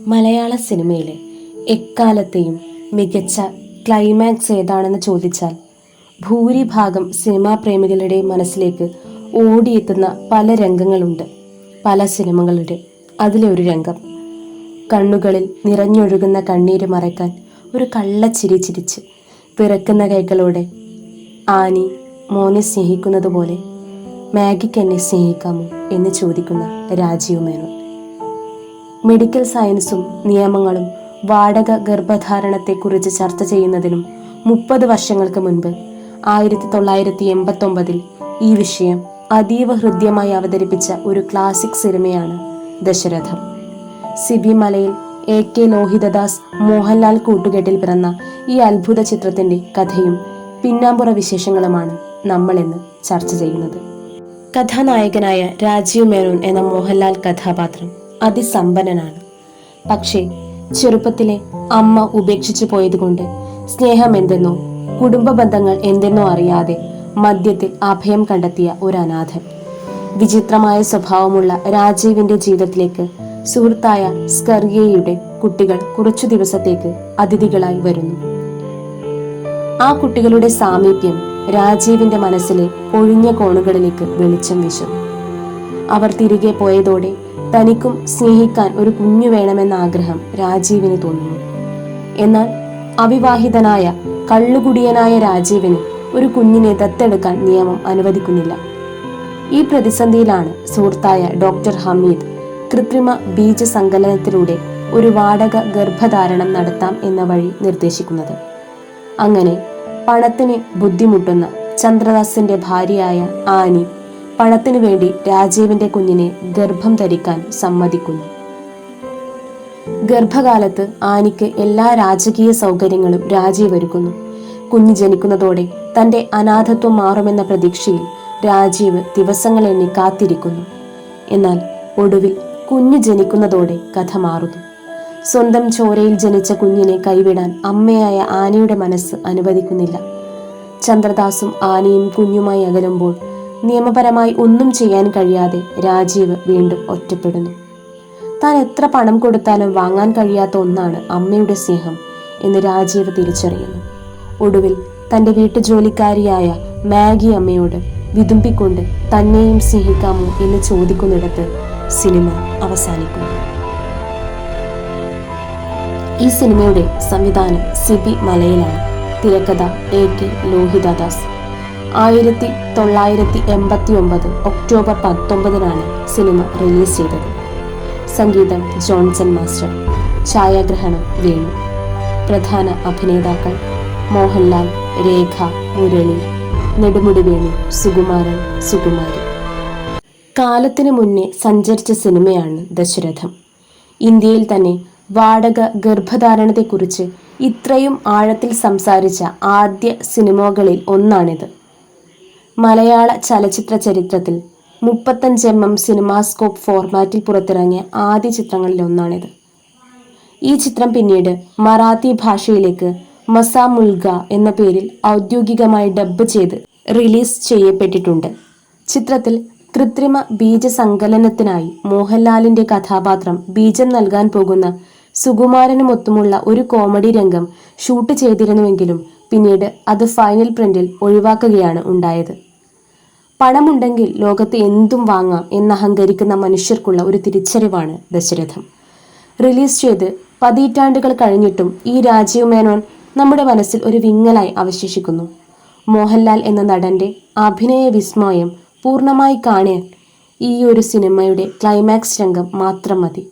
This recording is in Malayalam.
മലയാള സിനിമയിലെ എക്കാലത്തെയും മികച്ച ക്ലൈമാക്സ് ഏതാണെന്ന് ചോദിച്ചാൽ ഭൂരിഭാഗം സിനിമാ പ്രേമികളുടെ മനസ്സിലേക്ക് ഓടിയെത്തുന്ന പല രംഗങ്ങളുണ്ട്. പല സിനിമകളുടെ അതിലെ ഒരു രംഗം, കണ്ണുകളിൽ നിറഞ്ഞൊഴുകുന്ന കണ്ണീര് മറയ്ക്കാൻ ഒരു കള്ളച്ചിരി ചിരിച്ച് പിറക്കുന്ന കൈകളോടെ ആനി മോനെ സ്നേഹിക്കുന്നത് പോലെ മാഗിക്ക് എന്നെ സ്നേഹിക്കാമോ എന്ന് ചോദിക്കുന്ന രാജീവ് മേനോൻ. മെഡിക്കൽ സയൻസും നിയമങ്ങളും വാടക ഗർഭധാരണത്തെക്കുറിച്ച് ചർച്ച ചെയ്യുന്നതിനും 30 വർഷങ്ങൾക്ക് മുൻപ് 1989 ഈ വിഷയം അതീവ ഹൃദ്യമായി അവതരിപ്പിച്ച ഒരു ക്ലാസിക് സിനിമയാണ് ദശരഥം. സിബി മലയിൽ AK ലോഹിതദാസ് മോഹൻലാൽ കൂട്ടുകെട്ടിൽ പിറന്ന ഈ അത്ഭുത ചിത്രത്തിന്റെ കഥയും പിന്നാമ്പുറ വിശേഷങ്ങളുമാണ് നമ്മൾ ഇന്ന് ചർച്ച ചെയ്യുന്നത്. കഥാനായകനായ രാജീവ് മേനോൻ എന്ന മോഹൻലാൽ കഥാപാത്രം അതിസമ്പന്നനാണ്. പക്ഷേ ചെറുപ്പത്തിലെ അമ്മ ഉപേക്ഷിച്ചു പോയതുകൊണ്ട് സ്നേഹം എന്തെന്നോ കുടുംബ ബന്ധങ്ങൾ എന്തെന്നോ അറിയാതെ മദ്യത്തിൽ അഭയം കണ്ടെത്തിയ ഒരു അനാഥൻ. വിചിത്രമായ സ്വഭാവമുള്ള രാജീവിന്റെ ജീവിതത്തിലേക്ക് സുഹൃത്തായ സ്കർഗിയയുടെ കുട്ടികൾ കുറച്ചു ദിവസത്തേക്ക് അതിഥികളായി വരുന്നു. ആ കുട്ടികളുടെ സാമീപ്യം രാജീവിന്റെ മനസ്സിലെ ഒഴിഞ്ഞ കോണുകളിലേക്ക് വെളിച്ചം വീശുന്നു. അവർ തിരികെ പോയതോടെ തനിക്കും സ്നേഹിക്കാൻ ഒരു കുഞ്ഞു വേണമെന്ന ആഗ്രഹം രാജീവിന് തോന്നുന്നു. എന്നാൽ അവിവാഹിതനായ കള്ളുകുടിയനായ രാജീവിന് ഒരു കുഞ്ഞിനെ ദത്തെടുക്കാൻ നിയമം അനുവദിക്കുന്നില്ല. ഈ പ്രതിസന്ധിയിലാണ് സുഹൃത്തായ ഡോക്ടർ ഹമീദ് കൃത്രിമ ബീജസങ്കലനത്തിലൂടെ ഒരു വാടക ഗർഭധാരണം നടത്താം എന്ന വഴി നിർദ്ദേശിക്കുന്നത്. അങ്ങനെ പണത്തിന് ബുദ്ധിമുട്ടുന്ന ചന്ദ്രദാസിന്റെ ഭാര്യയായ ആനി പണത്തിനു വേണ്ടി രാജീവിന്റെ കുഞ്ഞിനെ ഗർഭം ധരിക്കാൻ സമ്മതിക്കുന്നു. ഗർഭകാലത്ത് ആനിക്ക് എല്ലാ രാജകീയ സൗകര്യങ്ങളും രാജീവ് ഒരുക്കുന്നു. കുഞ്ഞ് ജനിക്കുന്നതോടെ തന്റെ അനാഥത്വം മാറുമെന്ന പ്രതീക്ഷയിൽ രാജീവ് ദിവസങ്ങൾ എണ്ണി കാത്തിരിക്കുന്നു. എന്നാൽ ഒടുവിൽ കുഞ്ഞ് ജനിക്കുന്നതോടെ കഥ മാറുന്നു. സ്വന്തം ചോരയിൽ ജനിച്ച കുഞ്ഞിനെ കൈവിടാൻ അമ്മയായ ആനയുടെ മനസ്സ് അനുവദിക്കുന്നില്ല. ചന്ദ്രദാസും ആനയും കുഞ്ഞുമായി അകലുമ്പോൾ നിയമപരമായി ഒന്നും ചെയ്യാൻ കഴിയാതെ രാജീവ് വീണ്ടും ഒറ്റപ്പെടുന്നു. താൻ എത്ര പണം കൊടുത്താലും വാങ്ങാൻ കഴിയാത്ത ഒന്നാണ് അമ്മയുടെ സ്നേഹം എന്ന് രാജീവ് തിരിച്ചറിയുന്നു. ഒടുവിൽ തന്റെ വീട്ടുജോലിക്കാരിയായ മാഗി അമ്മയോട് വിതുമ്പിക്കൊണ്ട് തന്നെയും സ്നേഹിക്കാമോ എന്ന് ചോദിക്കുന്നിടത്ത് സിനിമ അവസാനിക്കുന്നു. ഈ സിനിമയുടെ സംവിധാനം സിബി മലയിലാണ്. തിരക്കഥ AK Lohithadas. 1989 October 19 cinema release ചെയ്തത്. സംഗീതം ജോൺസൺ മാസ്റ്റർ. ഛായാഗ്രഹണം വേണു. പ്രധാന അഭിനേതാക്കൾ മോഹൻലാൽ, രേഖ, മുരളി, നെടുമുടി വേണു, സുകുമാരൻ, സുകുമാരി. കാലത്തിനു മുന്നേ സഞ്ചരിച്ച സിനിമയാണ് ദശരഥം. ഇന്ത്യയിൽ തന്നെ വാടക ഗർഭധാരണത്തെക്കുറിച്ച് ഇത്രയും ആഴത്തിൽ സംസാരിച്ച ആദ്യ സിനിമകളിൽ ഒന്നാണിത്. മലയാള ചലച്ചിത്ര ചരിത്രത്തിൽ 35mm സിനിമാസ്കോപ്പ് ഫോർമാറ്റിൽ പുറത്തിറങ്ങിയ ആദ്യ ചിത്രങ്ങളിൽ ഒന്നാണിത്. ഈ ചിത്രം പിന്നീട് മറാത്തി ഭാഷയിലേക്ക് മസാ മുൽഗ എന്ന പേരിൽ ഔദ്യോഗികമായി ഡബ്ബ് ചെയ്ത് റിലീസ് ചെയ്യപ്പെട്ടിട്ടുണ്ട്. ചിത്രത്തിൽ കൃത്രിമ ബീജസങ്കലനത്തിനായി മോഹൻലാലിന്റെ കഥാപാത്രം ബീജം നൽകാൻ പോകുന്ന സുകുമാരനുമൊത്തുമുള്ള ഒരു കോമഡി രംഗം ഷൂട്ട് ചെയ്തിരുന്നുവെങ്കിലും പിന്നീട് അത് ഫൈനൽ പ്രിന്റിൽ ഒഴിവാക്കുകയാണ് ഉണ്ടായത്. പണമുണ്ടെങ്കിൽ ലോകത്ത് എന്തും വാങ്ങാം എന്നഹങ്കരിക്കുന്ന മനുഷ്യർക്കുള്ള ഒരു തിരിച്ചറിവാണ് ദശരഥം. റിലീസ് ചെയ്ത് പതിറ്റാണ്ടുകൾ കഴിഞ്ഞിട്ടും ഈ രാജീവ് മേനോൻ നമ്മുടെ മനസ്സിൽ ഒരു വിങ്ങലായി അവശേഷിക്കുന്നു. മോഹൻലാൽ എന്ന നടന്റെ അഭിനയ വിസ്മയം പൂർണ്ണമായി കാണാൻ ഈ ഒരു സിനിമയുടെ ക്ലൈമാക്സ് രംഗം മാത്രം മതി.